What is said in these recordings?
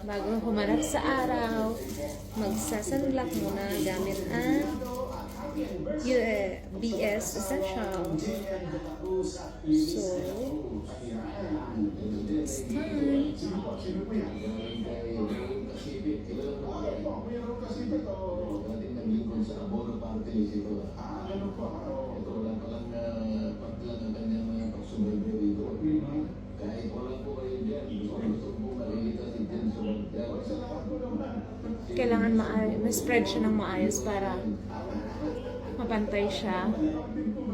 bago humarap sa araw, magsasunblock muna gamit ang BS Essential. So, it's time. Kailangan ma-spread siya ng maayos para mapantay siya.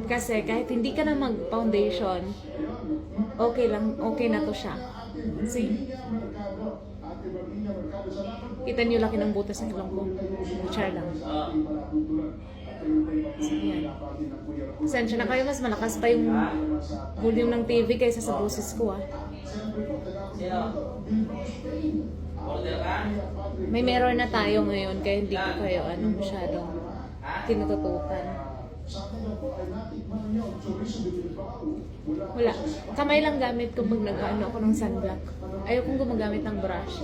Kasi kahit hindi ka na mag-foundation, okay lang, okay na to siya. See? Kita niyo laki ng butas ng ilong ko. Char lang. So, yan. Sensya na kayo, mas malakas pa yung volume ng TV kaysa sa boses ko May mirror na tayo ngayon kaya hindi ko kayo masyadong tinututukan. Wala. Kamay lang gamit ko pag nag-ano ako ng sunblock. Ayaw kong gumagamit ng brush.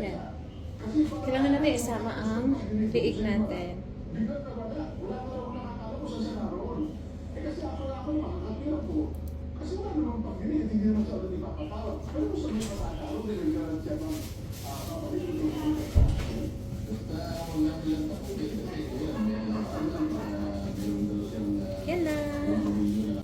Yan. Kailangan natin isama ang liig natin. Yan na.